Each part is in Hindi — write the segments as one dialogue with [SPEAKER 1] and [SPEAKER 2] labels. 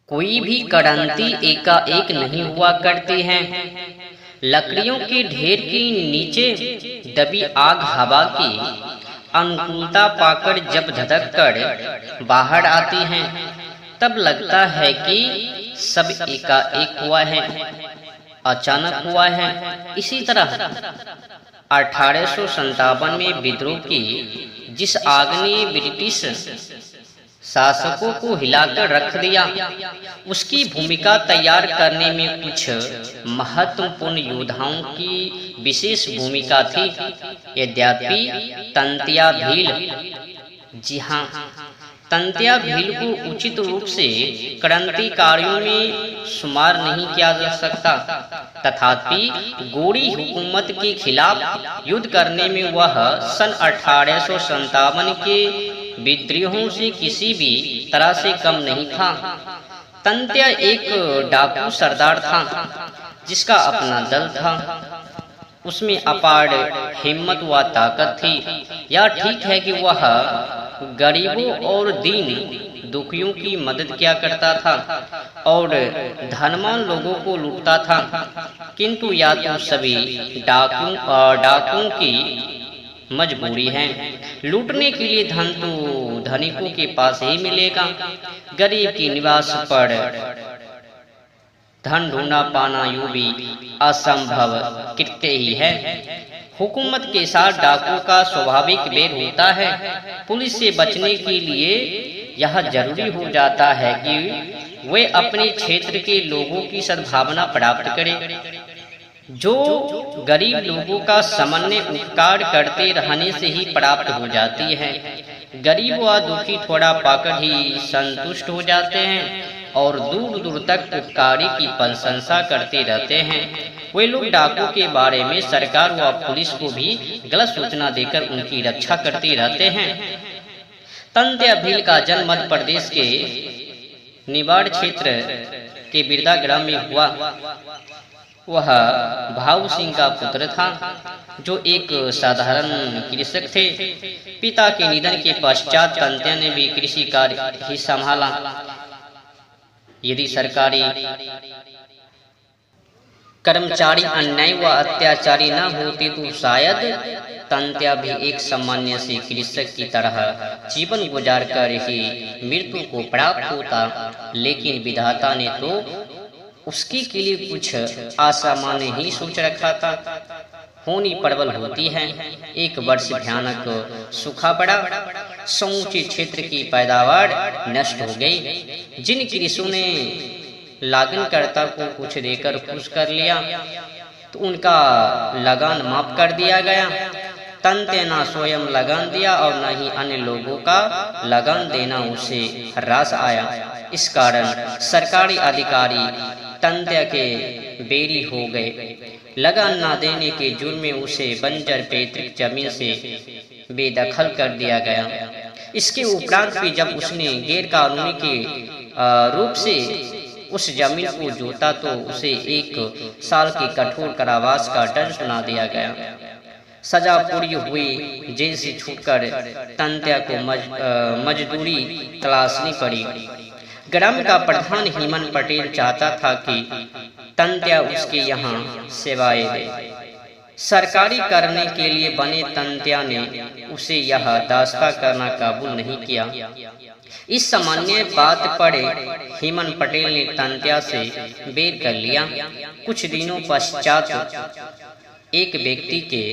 [SPEAKER 1] कोई भी क्रांति एकाएक नहीं हुआ करती है। लकड़ियों के ढेर के नीचे दबी आग हवा की अनुकूलता पाकर जब धधक कर बाहर आती है, तब लगता है कि सब एकाएक हुआ है, अचानक हुआ है। इसी तरह 1857 में विद्रोह की जिस आग ने ब्रिटिश शासकों को हिलाकर रख दिया, उसकी भूमिका तैयार करने में कुछ महत्वपूर्ण योद्धाओं की विशेष भूमिका थी। यद्यपि तंत्या भील, जी हाँ, तंत्या भील को उचित रूप से क्रांतिकारियों में शुमार नहीं किया जा सकता, तथापि गोरी हुकूमत के खिलाफ युद्ध करने में वह सन 1857 के विद्रोहों से किसी भी तरह से कम नहीं था। तंत्या एक डाकू सरदार था जिसका अपना दल था। उसमें अपार हिम्मत व ताकत थी। यह ठीक है कि वह गरीबों और दीन दुखियों की मदद किया करता था और धनवान लोगों को लूटता था, किंतु या तो सभी डाकुओं की मजबूरी है। लूटने के लिए धन तो धनिकों के पास ही मिलेगा। गरीब की निवास पर धन ढूंढना पाना यूं भी असंभव कृत्य ही है। हुकूमत के साथ डाकुओं का स्वाभाविक बैर होता है। पुलिस से बचने के लिए यह जरूरी हो जाता है कि वे अपने क्षेत्र के लोगों की सद्भावना प्राप्त करें। जो गरीब लोगों का सामान्य उपकार करते रहने से ही प्राप्त हो जाती है। गरीब व दुखी थोड़ा पाकर ही संतुष्ट हो जाते हैं और दूर दूर तक उपकारी की प्रशंसा करते रहते हैं। वे लोग डाकू के बारे में सरकार व पुलिस को भी गलत सूचना देकर उनकी रक्षा करते रहते हैं। तंत्या भील का जन्म मध्य प्रदेश के निवाड़ क्षेत्र के बिरदा ग्राम में हुआ। वह भाऊ सिंह का पुत्र था, जो एक साधारण कृषक थे। पिता के निधन के पश्चात तंत्या ने भी कृषि कार्य ही संभाला। यदि सरकारी कर्मचारी अन्याय व अत्याचारी न होते तो शायद तंत्या भी एक सामान्य से कृषक की तरह जीवन गुजार कर ही मृत्यु को प्राप्त होता। लेकिन विधाता ने तो उसके के लिए कुछ असामान्य ही सोच रखा था। होनी प्रबल होती है। एक वर्ष भयानक सूखा पड़ा। समूचे क्षेत्र की पैदावार नष्ट हो गई। जिन कृषकों ने लागनकर्ता को कुछ देकर खुश कर लिया, तो उनका लगान माफ कर दिया गया। तंत्या न स्वयं लगान दिया और न ही अन्य लोगों का लगान देना उसे हरास आया। इस कारण सरकारी अधिकारी तंत्या के बेरी हो गए। लगान न देने के जुर्म में उसे बंजर पैतृक जमीन से बेदखल कर दिया गया। इसके उपरांत भी जब उसने गैर कानूनी के रूप से उस जमीन को जोता, तो उसे 1 साल के कठोर कारावास का दंड सुना दिया गया। सजा पूरी हुई। जेल से छूटकर तंत्या को मजदूरी तलाशनी पड़ी। ग्राम का प्रधान हेमन पटेल चाहता था कि तंत्या उसके यहाँ सेवाएं दे। सरकारी करने के लिए बने तंत्या ने उसे यह दास्ता करना कबूल नहीं किया। इस सामान्य बात पर हेमन पटेल ने तंत्या से बैर कर लिया। कुछ दिनों पश्चात एक व्यक्ति के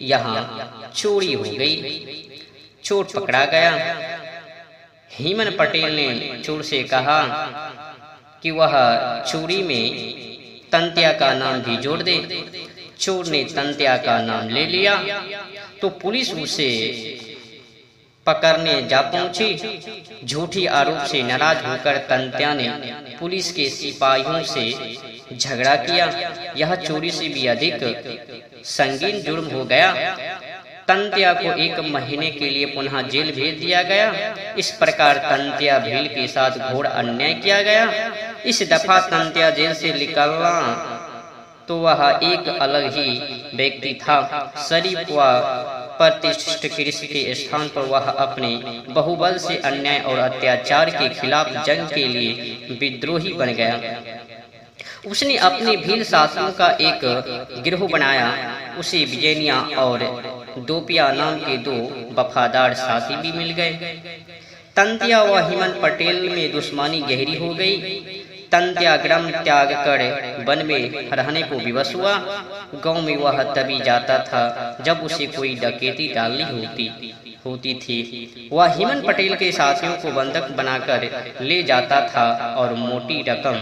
[SPEAKER 1] यहाँ चोरी हो गई। चोर पकड़ा गया। हेमन पटेल ने चोर से कहा कि वह चोरी में तंत्या का नाम भी जोड़ दे। चोर ने तंत्या का नाम ले लिया तो पुलिस उसे पकड़ने जा पहुंची। झूठी आरोप से नाराज होकर तंत्या ने पुलिस के सिपाहियों से झगड़ा किया। यह चोरी से भी अधिक संगीन जुर्म हो गया। तंत्या को 1 महीने के लिए पुनः जेल भेज दिया गया। इस प्रकार तंत्या भील के साथ घोर अन्याय किया गया। इस दफा तंत्या जेल से निकलना तो वह एक अलग ही व्यक्ति था। शरीफ व प्रतिष्ठित के स्थान पर वह अपने बहुबल से अन्याय और अत्याचार के खिलाफ जंग के लिए विद्रोही बन गया। उसने अपने भील साथियों का एक गिरोह बनाया। उसे विजयनिया और दोपिया नाम के दो वफादार साथी भी मिल गए। तंत्या व हेमंत पटेल में दुश्मनी गहरी हो गई। तंत्या ग्राम त्याग कर वन में रहने को विवश हुआ। गांव में वह तभी जाता था जब उसे कोई डकैती डालनी होती थी। वह हेमंत पटेल के साथियों को बंधक बनाकर ले जाता था और मोटी रकम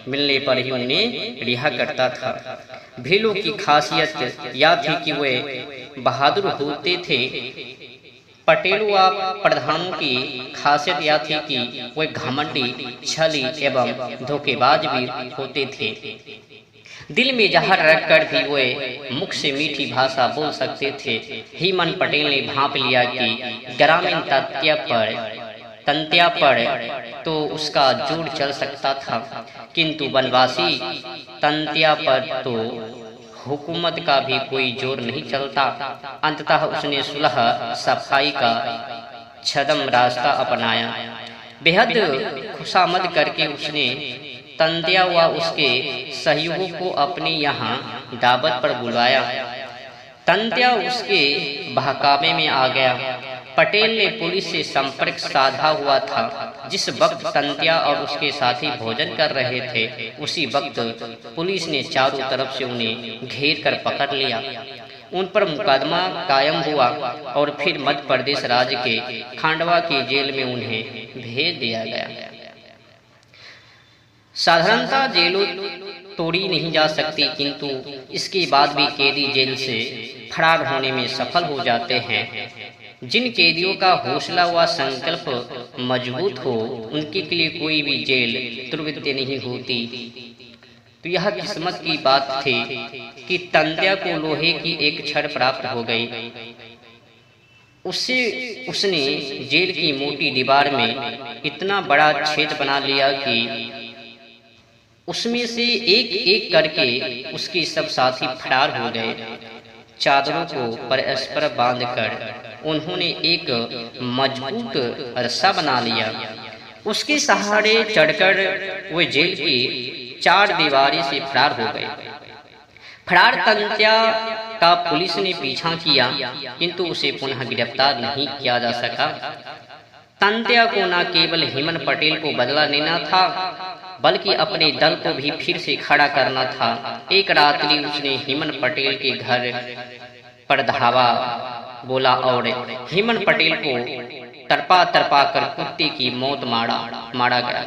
[SPEAKER 1] मिलने पर ही उन्हें रिहा करता था। भीलों की खासियत यह थी कि वे बहादुर होते थे। पटेल व प्रधानों की खासियत यह थी कि वे घमंडी, छली एवं धोखेबाज भी होते थे। दिल में जहर रखकर भी वे मुख से मीठी भाषा बोल सकते थे। हेमंत पटेल ने भांप लिया कि ग्रामीण तंत्या पर तो उसका जोर चल सकता था, किंतु वनवासी तंत्या पर तो हुकूमत का भी कोई जोर नहीं चलता। अंततः उसने सुलह सफाई का छद्म रास्ता अपनाया। बेहद खुशामद करके उसने तंत्या व उसके सहयोगों को अपने यहाँ दावत पर बुलाया। तंत्या उसके बहकावे में आ गया। पटेल ने पुलिस से संपर्क साधा हुआ था। जिस वक्त तंत्या और उसके साथी भोजन कर रहे थे, उसी वक्त पुलिस ने चारों तरफ से उन्हें घेर कर पकड़ लिया। उन पर मुकदमा कायम हुआ और फिर मध्य प्रदेश राज्य के खांडवा की जेल में उन्हें भेज दिया गया। साधारणतः जेलों तोड़ी नहीं जा सकती, किंतु इसके बाद भी कैदी जेल से फरार होने में सफल हो जाते हैं। जिन कैदियों का हौसला व संकल्प मजबूत हो, उनके लिए कोई भी जेल दुर्विद्य नहीं होती। तो यह किस्मत की बात थी कि तंत्या को लोहे की एक छड़ प्राप्त हो गई। उसने जेल की मोटी दीवार में इतना बड़ा छेद बना लिया कि उसमें से एक एक करके उसके सब साथी फरार हो गए। चादरों को परस्पर बांधकर उन्होंने एक मजबूत रस्सा बना लिया। उसके सहारे चढ़कर वे जेल की चार दीवारी से फरार हो गए। फरार तंत्या का पुलिस ने पीछा किया, किंतु उसे पुनः गिरफ्तार नहीं किया जा सका। तंत्या को न केवल हेमंत पटेल को बदला लेना था, बल्कि अपने दल को भी फिर से खड़ा करना था। एक रात्रि उसने हेमंत पटेल के घर पर धावा बोला और हेमंत पटेल को तरपा कर कुत्ते की मौत मारा गया।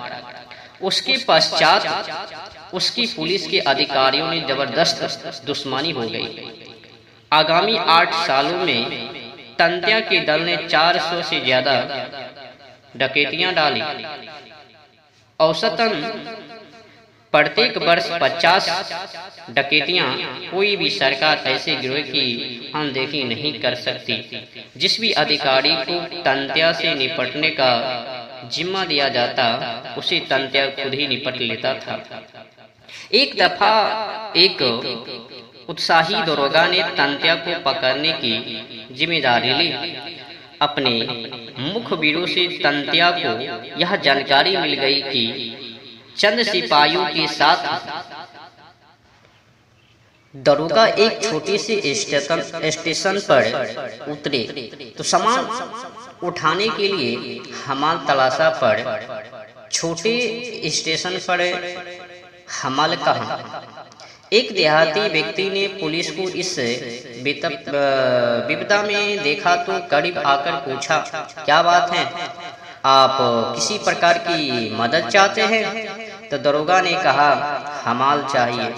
[SPEAKER 1] उसके पश्चात उसकी पुलिस के अधिकारियों ने जबरदस्त दुश्मनी हो गई। आगामी 8 सालों में तंत्या के दल ने 400 से ज्यादा डकैतियां डाली। औसतन प्रत्येक वर्ष 50 डकैतियां। कोई भी सरकार ऐसे गिरोह की अनदेखी नहीं कर सकती। जिस भी अधिकारी को तंत्या से निपटने का जिम्मा दिया जाता, उसे तंत्या खुद ही निपट लेता था। एक दफा एक उत्साही दरोगा ने तंत्या को पकड़ने की जिम्मेदारी ली। अपने मुखबिरों से तंत्या को यह जानकारी मिल गई कि चंद सिपाहियों के साथ दरोगा एक छोटे से स्टेशन पर उतरे तो सामान उठाने के लिए हमाल तलाशा पर छोटे स्टेशन पर हमाल कहा। एक देहाती व्यक्ति ने पुलिस को इस विपदा में देखा तो करीब आकर पूछा, क्या बात है, आप किसी प्रकार की मदद चाहते हैं? तो दरोगा ने कहा, हमाल चाहिए,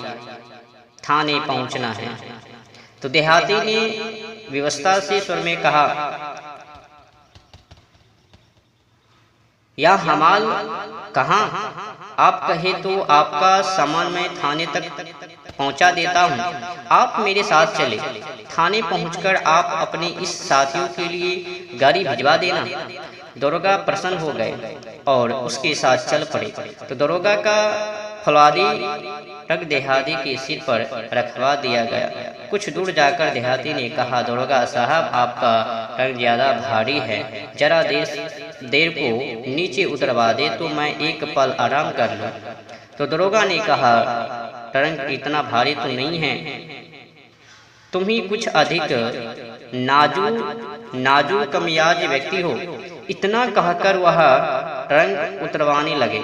[SPEAKER 1] थाने पहुंचना है। तो देहाती ने व्यवस्था से स्वर में कहा, यह हमाल कहाँ? आप कहे तो आपका सामान मैं थाने तक पहुंचा देता हूं। आप मेरे साथ चले। थाने पहुंचकर आप अपने इस साथियों के लिए गाड़ी भिजवा देना। दरोगा प्रसन्न हो गए और उसके साथ चल पड़े। तो दरोगा का फौलादी टक देहाती के सिर पर रखवा दिया गया। कुछ दूर जाकर देहाती ने कहा, दरोगा साहब आपका टक ज्यादा भारी है, जरा देर को नीचे उतरवा दे तो मैं एक पल आराम कर लूं। तो दरोगा ने कहा, टरंक इतना भारी तो नहीं है, तुम ही कुछ अधिक नाजुक कमियाज व्यक्ति हो। इतना कहकर वह टरंक उतरवाने लगे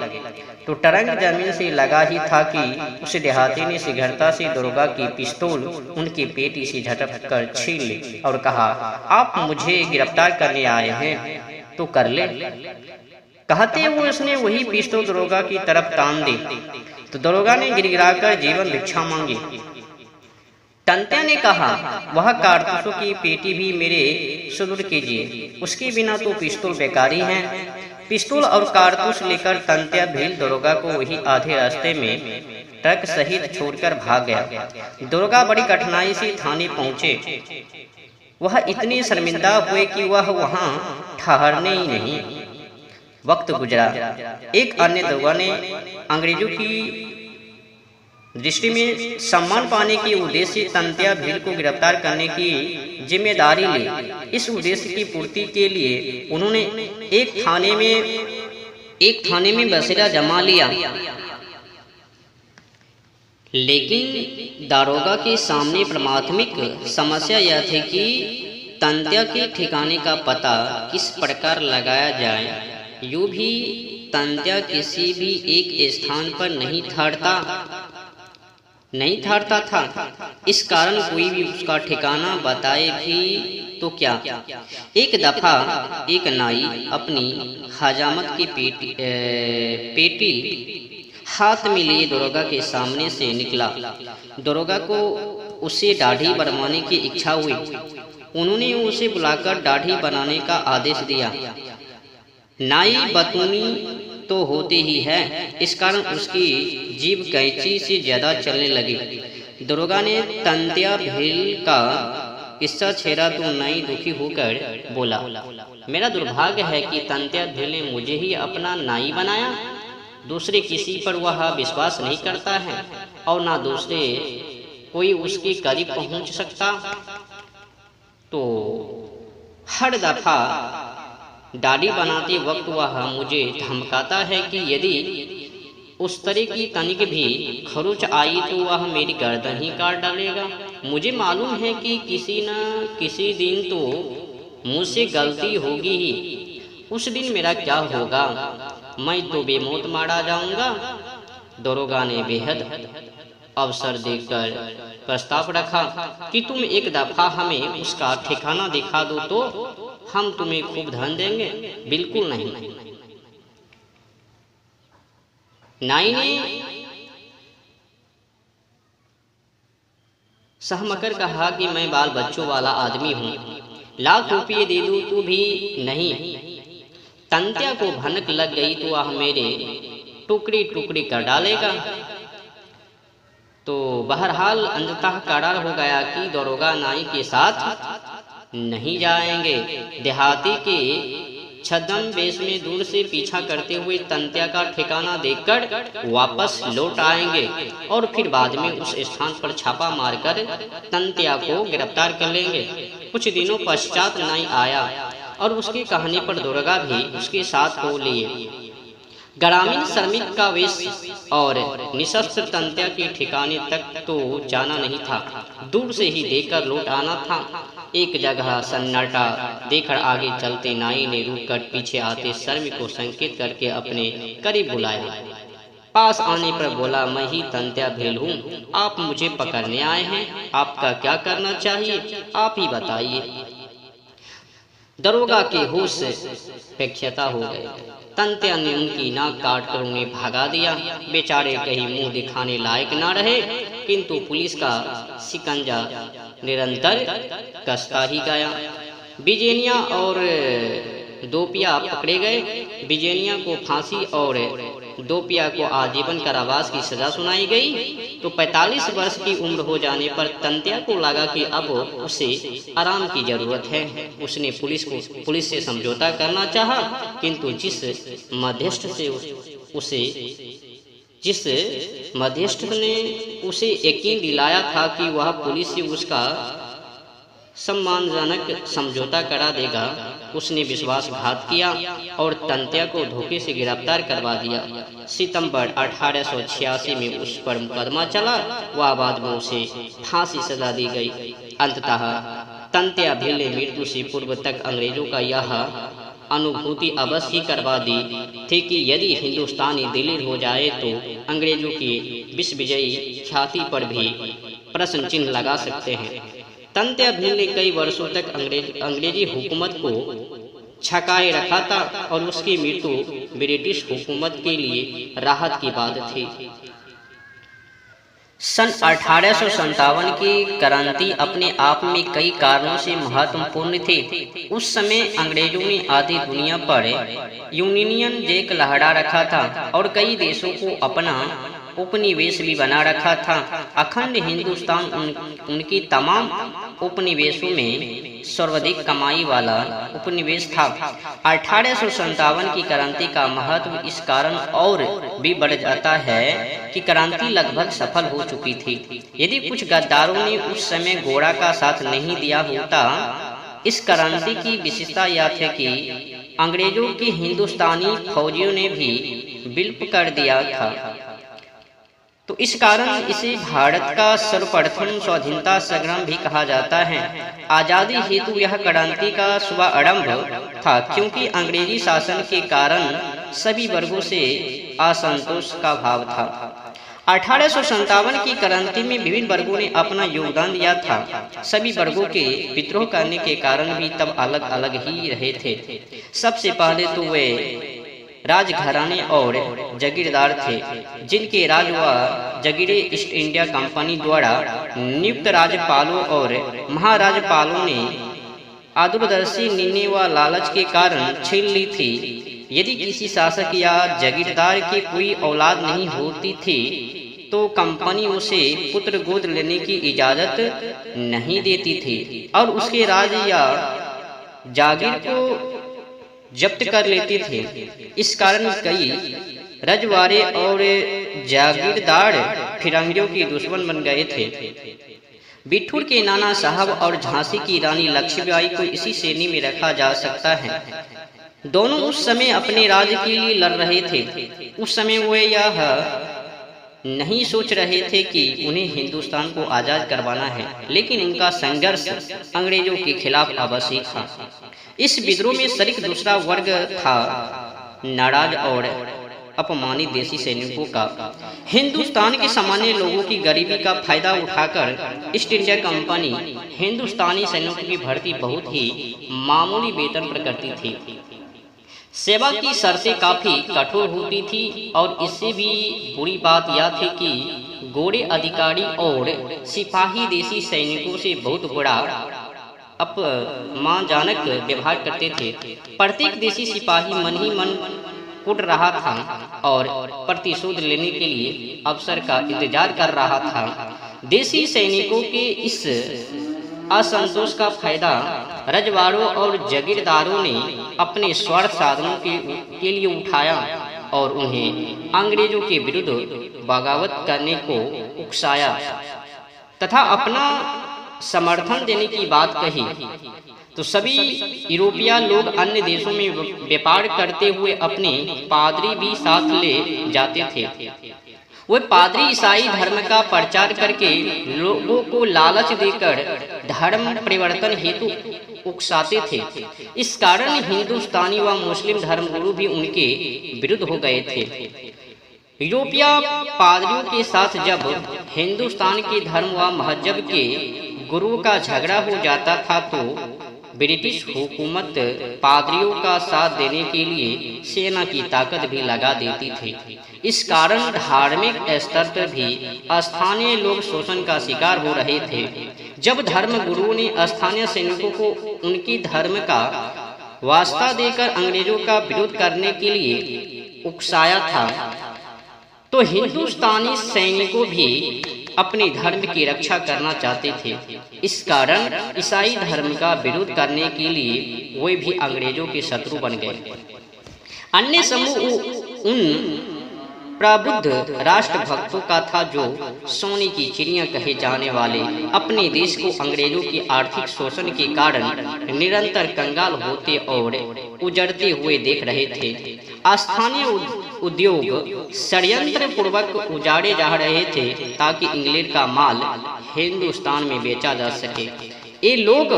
[SPEAKER 1] तो टरंक जमीन से लगा ही था कि उस देहाती ने शीघ्रता से दरोगा की पिस्तौल उनकी पेटी से झटक कर छीन ली और कहा, आप मुझे गिरफ्तार करने आए हैं तो कर ले। कहते हुए उसने वही पिस्तौल दरोगा की तरफ तान दी तो दरोगा ने गिड़गिड़ाकर जीवन भिक्षा मांगी। तंत्या ने कहा, वह कारतूसों की पेटी भी मेरे सुदूर कीजिए, उसके बिना तो पिस्तौल बेकारी है। पिस्तौल और कारतूस लेकर तंत्या भील दरोगा को वही आधे रास्ते में ट्रक सहित छोड़कर भाग गया। दरोगा बड़ी कठिनाई से थाने पहुंचे। वह इतने शर्मिंदा हुए कि वह वहां ठहरने ही नहीं। वक्त गुजरा। एक अन्य दरोगा ने अंग्रेजों की दृष्टि में सम्मान पाने के उद्देश्य से तंत्या भील को गिरफ्तार करने की जिम्मेदारी ली। इस उद्देश्य की पूर्ति के लिए उन्होंने एक थाने में बसेरा जमा लिया। लेकिन दारोगा के सामने प्राथमिक समस्या यह थी कि तंत्या के ठिकाने का पता किस प्रकार लगाया जाए। यूं भी तंत्या किसी भी एक स्थान पर नहीं ठहरता था। इस कारण कोई भी उसका ठिकाना बताए भी तो क्या। एक दफा एक नाई अपनी हजामत की पेटी हाथ में लिए दरोगा के सामने से निकला। दरोगा को उससे दाढ़ी बनवाने की इच्छा हुई। उन्होंने उसे बुलाकर दाढ़ी बनाने का आदेश दिया। नाई बतूनी तो होते ही है, इस कारण उसकी जीभ कैंची से ज्यादा चलने लगी। दरोगा ने तंत्या भील का किस्सा छेड़ा तो नाई दुखी होकर बोला, मेरा दुर्भाग्य है कि तंत्या भील ने मुझे ही अपना नाई बनाया। दूसरे किसी पर वह विश्वास नहीं करता है और ना दूसरे कोई उसके करीब पहुंच सकता। तो हर दफा दाढ़ी बनाते वक्त वह मुझे धमकाता है कि यदि उस तरह की तनिक भी खरोच आई तो वह मेरी गर्दन ही काट डालेगा। मुझे मालूम है कि किसी न किसी दिन तो मुझसे गलती होगी ही। उस दिन मेरा क्या होगा, मैं तो बेमौत मारा जाऊंगा। दरोगा ने बेहद अवसर देकर प्रस्ताव रखा कि तुम एक दफा हमें उसका ठिकाना दिखा दो तो हम तुम्हें खूब धन देंगे। बिल्कुल नहीं। नाई ने सहमकर कहा कि मैं बाल बच्चों वाला आदमी हूँ, लाख रुपये दे दूं तो भी नहीं। तंत्या को भनक लग गई तो वह मेरे टुकड़ी टुकड़ी कर डालेगा। तो बहरहाल अंततः करार हो गया कि दरोगा नाई के साथ नहीं जाएंगे। देहाती के छद्म वेश में दूर से पीछा करते हुए तंत्या का ठिकाना देखकर वापस लौट आएंगे और फिर बाद में उस स्थान पर छापा मारकर तंत्या को गिरफ्तार कर लेंगे। कुछ दिनों पश्चात नाई आया और उसके कहने पर दरोगा भी उसके साथ हो लिए। ग्रामीण श्रमिक का वेश और निशस्त्र तंत्या के ठिकाने तक तो जाना नहीं था, दूर से ही देखकर लौट आना था। एक जगह सन्नाटा देखकर आगे चलते नाई ने रुककर पीछे आते श्रमिक को संकेत करके अपने करीब बुलाया। पास आने पर बोला, मैं ही तंत्या भील हूँ, आप मुझे पकड़ने आए हैं, आपका क्या करना चाहिए आप ही बताइए। दरोगा के होश पे क्षता हो गए। तंत्या ने उनकी नाक काट कर उन्हें भगा दिया। बेचारे कहीं मुंह दिखाने लायक न रहे, किंतु पुलिस का शिकंजा निरंतर कसता ही गया। बिजेनिया और दोपिया पकड़े गए। बिजेनिया को फांसी और दोपिया को आजीवन कारावास की सजा सुनाई गई। तो 45 वर्ष की उम्र हो जाने पर तंत्या को लगा कि अब उसे आराम की जरूरत है। उसने पुलिस से समझौता करना चाहा, किंतु जिस मध्यस्थ से उसे जिस मध्यस्थ ने उसे यकीन दिलाया था कि वह पुलिस से उसका सम्मानजनक समझौता करा देगा, उसने विश्वासघात किया और तंत्या को धोखे से गिरफ्तार करवा दिया। सितंबर 1886 में उस पर मुकदमा चला, वह बाद में उसे फांसी सजा दी गई। अंततः तंत्या भील ने मृत्यु से पूर्व तक अंग्रेजों का यह अनुभूति अवश्य ही करवा दी थी कि यदि हिंदुस्तानी दिलीर हो जाए तो अंग्रेजों की विश्व विजयी ख्याति पर भी प्रश्न चिन्ह लगा सकते हैं। तंत्या भील ने कई वर्षों तक अंग्रेजी हुकूमत को छकाए रखा था और उसकी मृत्यु ब्रिटिश हुकूमत के लिए राहत की बात थी। सन 1857 की क्रांति अपने आप में कई कारणों से महत्वपूर्ण थी। उस समय अंग्रेजों ने आधी दुनिया पर यूनियन जैक लहरा रखा था और कई देशों को अपना उपनिवेश भी बना रखा था। अखंड हिंदुस्तान उनकी तमाम उपनिवेशों में सर्वाधिक कमाई वाला उपनिवेश था। 1857 की क्रांति का महत्व इस कारण और भी बढ़ जाता है कि क्रांति लगभग सफल हो चुकी थी। यदि कुछ गद्दारों ने उस समय गोरा का साथ नहीं दिया होता, इस क्रांति की विशेषता यह थी कि अंग्रेजों की हिंदुस्तानी फौजियों ने भी विलुप्त कर दिया था। तो इस कारण इसे भारत का सर्वप्रथम स्वाधीनता संग्राम भी कहा जाता है। आजादी हेतु यह क्रांति का शुभारंभ था, क्योंकि अंग्रेजी शासन के कारण सभी वर्गों से असंतोष का भाव था। 1857 की क्रांति में विभिन्न वर्गों ने अपना योगदान दिया था। सभी वर्गों के विद्रोह करने के कारण भी तब अलग अलग ही रहे थे। सबसे पहले तो वे राजघराने और जागीरदार थे, जिनके राज व जागीरें ईस्ट इंडिया कंपनी द्वारा नियुक्त राज्यपालों और महाराजपालों ने आदूरदर्शी निर्णय व लालच के कारण छीन ली थी। यदि किसी शासक या जागीरदार की कोई औलाद नहीं होती थी तो कंपनी उसे पुत्र गोद लेने की इजाजत नहीं देती थी और उसके राज या जागीर को जब्त कर लेते थे। इस कारण कई रजवाड़े और जागीरदार फिरंगियों के दुश्मन बन गए थे। बिठूर के नाना साहब और झांसी की रानी लक्ष्मीबाई को इसी श्रेणी में रखा जा सकता है। दोनों उस समय अपने राज्य के लिए लड़ रहे थे। उस समय वे यह नहीं सोच रहे थे कि उन्हें हिंदुस्तान को आजाद करवाना है, लेकिन उनका संघर्ष अंग्रेजों के खिलाफ अवश्य था। इस विद्रोह में शरीक दूसरा वर्ग था, नाराज और अपमानित देशी सैनिकों का। हिंदुस्तान के सामान्य लोगों की गरीबी का फायदा उठाकर ईस्ट इंडिया कंपनी हिंदुस्तानी सैनिकों की भर्ती बहुत ही मामूली वेतन पर करती थी। सेवा की शर्तें काफी कठोर होती थी और इससे भी बुरी बात यह थी कि गोरे अधिकारी और सिपाही देशी सैनिकों से बहुत बड़ा अपमानजनक व्यवहार करते थे। प्रत्येक देशी सिपाही मन ही मन कुट रहा था और प्रतिशोध लेने के लिए अवसर का इंतजार कर रहा था। देशी सैनिकों के इस असंतोष का फायदा रजवाड़ों और जागीरदारों ने अपने स्वार्थ साधनों के लिए उठाया और उन्हें अंग्रेजों के विरुद्ध बगावत करने को उकसाया तथा अपना समर्थन देने की बात कही। तो सभी यूरोपीय लोग अन्य देशों में व्यापार करते हुए अपने पादरी भी साथ ले जाते थे। वे पादरी ईसाई धर्म का प्रचार करके लोगों को लालच देकर धर्म परिवर्तन हेतु उकसाते थे। इस कारण हिंदुस्तानी व मुस्लिम धर्मगुरु भी उनके विरुद्ध हो गए थे। यूरोपीय पादरियों के साथ जब हिंदुस्तान के धर्म व मजहब के गुरुओं का झगड़ा हो जाता था तो ब्रिटिश हुकूमत पादरियों का साथ देने के लिए सेना की ताकत भी लगा देती थी। इस कारण धार्मिक स्तर पर भी स्थानीय लोग शोषण का शिकार हो रहे थे। जब धर्म गुरुओं ने स्थानीय सैनिकों को उनकी धर्म का वास्ता देकर अंग्रेजों का विरोध करने के लिए उकसाया था तो हिंदुस्तानी सैनिकों भी अपने धर्म की रक्षा करना चाहते थे। इस कारण ईसाई धर्म का विरोध करने के लिए वे भी अंग्रेजों के शत्रु बन गए। अन्य समूह उन प्रबुद्ध राष्ट्रभक्तों का था, जो सोने की चिड़िया कहे जाने वाले अपने देश को अंग्रेजों की आर्थिक शोषण के कारण निरंतर कंगाल होते और उजड़ते हुए देख रहे थे। स्थानीय उद्योग षड्यंत्र पूर्वक उजाड़े जा रहे थे ताकि इंग्लैंड का माल हिंदुस्तान में बेचा जा सके। ये लोग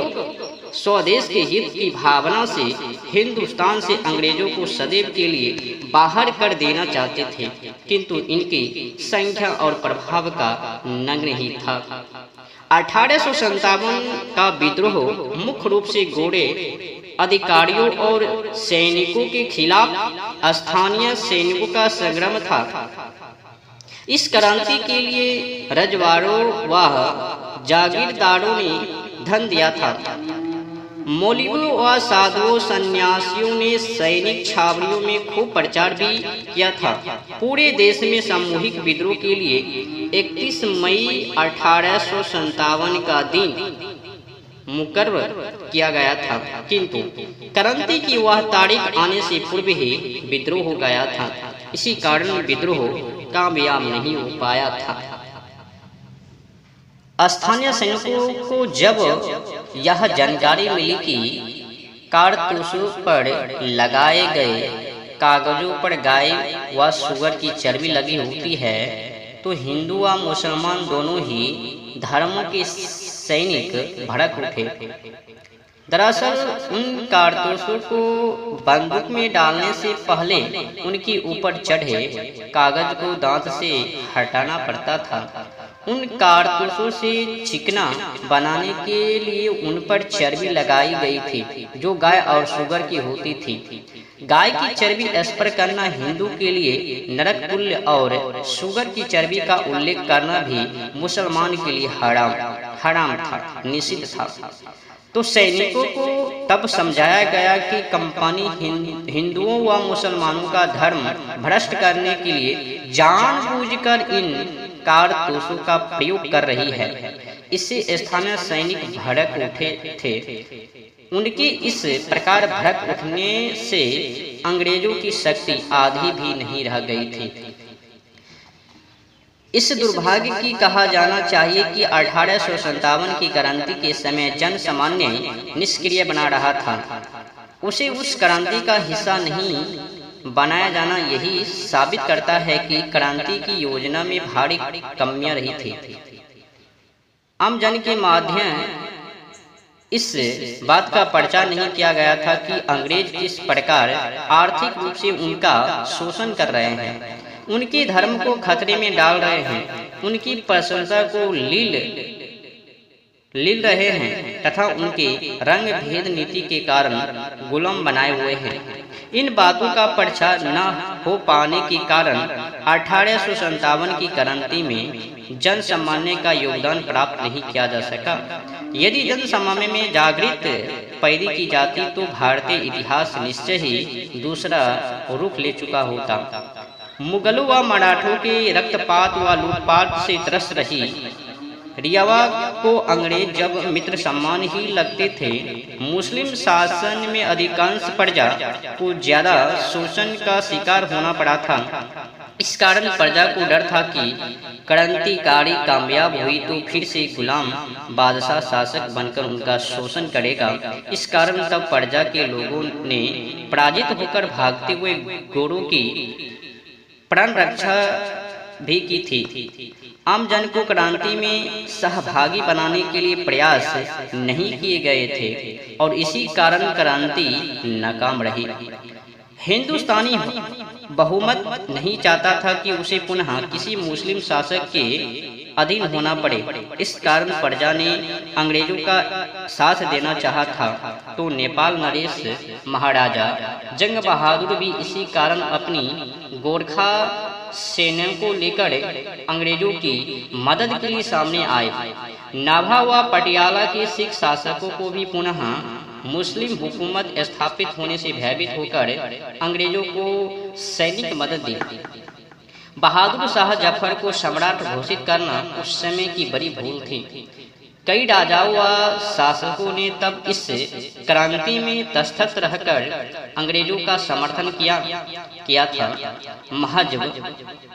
[SPEAKER 1] स्वदेश के हित की भावना से हिंदुस्तान से अंग्रेजों को सदैव के लिए बाहर कर देना चाहते थे, किंतु इनकी संख्या और प्रभाव का नग्न ही था। 1857 का विद्रोह मुख्य रूप से गोरे अधिकारियों और सैनिकों के खिलाफ स्थानीय सैनिकों का संग्राम था। इस क्रांति के लिए रजवाड़ों व जागीरदारों ने धन दिया था। मौलवियों व साधुओं सन्यासियों ने सैनिक छावनियों में खूब प्रचार भी किया था। पूरे देश में सामूहिक विद्रोह के लिए 31 मई 1857 का दिन मुकर्रर किया गया था, किंतु क्रांति की वह तारीख आने से पूर्व ही विद्रोह हो गया था। इसी कारण विद्रोह कामयाब नहीं हो पाया था। स्थानीय सैनिकों को जब यह जानकारी मिली कि कारतूसों पर लगाए गए कागजों पर गाय व सुअर की चर्बी लगी होती है, तो हिंदू व मुसलमान दोनों ही धर्मों के सैनिक भड़क उठे। दरअसल उन कारतूसों को बंदूक में डालने से पहले उनके ऊपर चढ़े कागज को दांत से हटाना पड़ता था। उन कारतूसों से चिकना बनाने के लिए उन पर चर्बी लगाई गई थी, जो गाय और सुअर की होती थी। गाय की चर्बी स्पर्श करना हिंदू के लिए नरक तुल्य और सुअर की चर्बी का उल्लेख करना भी मुसलमान के लिए हराम था, निषिद्ध था। तो सैनिकों को तब समझाया गया कि कंपनी हिंदुओं व मुसलमानों का धर्म भ्रष्ट करने के लिए जानबूझकर इन कारतूसों का प्रयोग कर रही है। इससे स्थानीय सैनिक भड़क उठे थे। उनके इस प्रकार भड़क उठने से अंग्रेजों की शक्ति आधी भी नहीं रह गई थी। इस दुर्भाग्य की कहा जाना चाहिए कि 1857 की क्रांति के समय जन सामान्य निष्क्रिय बना रहा था। उसे उस क्रांति का हिस्सा नहीं बनाया जाना यही साबित करता है कि क्रांति की योजना में भारी कमियां रही थी। आम जन के माध्यम इस बात का प्रचार नहीं किया गया था कि अंग्रेज किस प्रकार आर्थिक रूप से उनका शोषण कर रहे हैं, उनके धर्म को खतरे में डाल रहे हैं, उनकी प्रशंसा को लील रहे हैं तथा उनके रंग भेद नीति के कारण गुलाम बनाए हुए हैं। इन बातों का प्रचार न हो पाने के कारण 1857 की क्रांति में जन सामान्य का योगदान प्राप्त नहीं किया जा सका। यदि जन सामान्य में जागृत पैदी की जाती तो भारतीय इतिहास निश्चय ही दूसरा रुख ले चुका होता। मुगलों व मराठों के रक्तपात व लूटपाट से त्रस्त रही रियावा को अंग्रेज जब मित्र सम्मान ही लगते थे, मुस्लिम शासन में अधिकांश प्रजा को ज्यादा शोषण का शिकार होना पड़ा था। इस कारण प्रजा को डर था कि क्रांतिकारी कामयाब हुई तो फिर से गुलाम बादशाह शासक बनकर उनका शोषण करेगा। इस कारण तब प्रजा के लोगों ने पराजित होकर भागते हुए गोरों की प्राण रक्षा भी की थी। आम जन को क्रांति में सहभागी बनाने के लिए प्रयास नहीं किए गए थे और इसी कारण क्रांति नाकाम रही। हिंदुस्तानी बहुमत नहीं चाहता था कि उसे पुनः किसी मुस्लिम शासक के अधीन होना पड़े। इस कारण प्रजा ने अंग्रेजों का साथ देना चाहा था। तो नेपाल नरेश महाराजा जंग बहादुर भी इसी कारण अपनी गोरखा सेना को लेकर अंग्रेजों की मदद के लिए सामने आए। नाभा व पटियाला के सिख शासकों को भी पुनः मुस्लिम हुकूमत स्थापित होने से भयभीत होकर अंग्रेजों को सैनिक मदद दी। बहादुर शाह जफर को सम्राट घोषित करना उस समय की बड़ी भूल थी। कई राजाओं व शासकों ने तब इस क्रांति में तटस्थ रहकर अंग्रेजों का समर्थन किया था। महज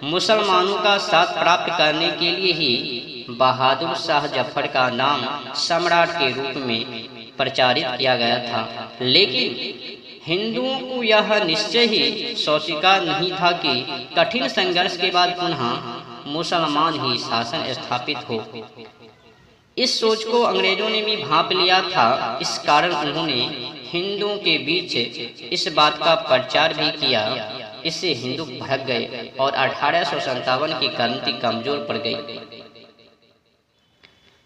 [SPEAKER 1] मुसलमानों का साथ प्राप्त करने के लिए ही बहादुर शाह जफर का नाम सम्राट के रूप में प्रचारित किया गया था, लेकिन हिंदुओं को यह निश्चय ही स्वीकार नहीं था कि कठिन संघर्ष के बाद पुनः मुसलमान ही शासन स्थापित हो। इस सोच को अंग्रेजों ने भी भांप लिया था। इस कारण उन्होंने हिंदुओं के बीच इस बात का प्रचार भी किया। इससे हिंदू भड़क गए और 1857 की क्रांति कमजोर पड़ गई।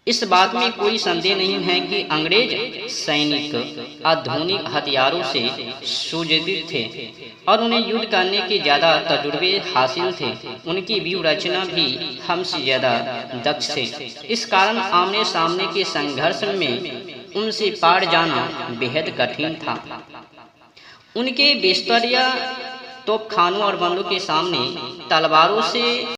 [SPEAKER 1] इस बात में कोई संदेह नहीं है कि अंग्रेज सैनिक आधुनिक हथियारों से सुसज्जित थे और उन्हें युद्ध करने के ज़्यादा तजुर्बे हासिल थे। उनकी व्यूह रचना भी हमसे ज़्यादा दक्ष थे। इस कारण आमने सामने के संघर्ष में उनसे पार जाना बेहद कठिन था। उनके बिस्तरिया तोपखानों और बंदूकों के सामने तलवारों से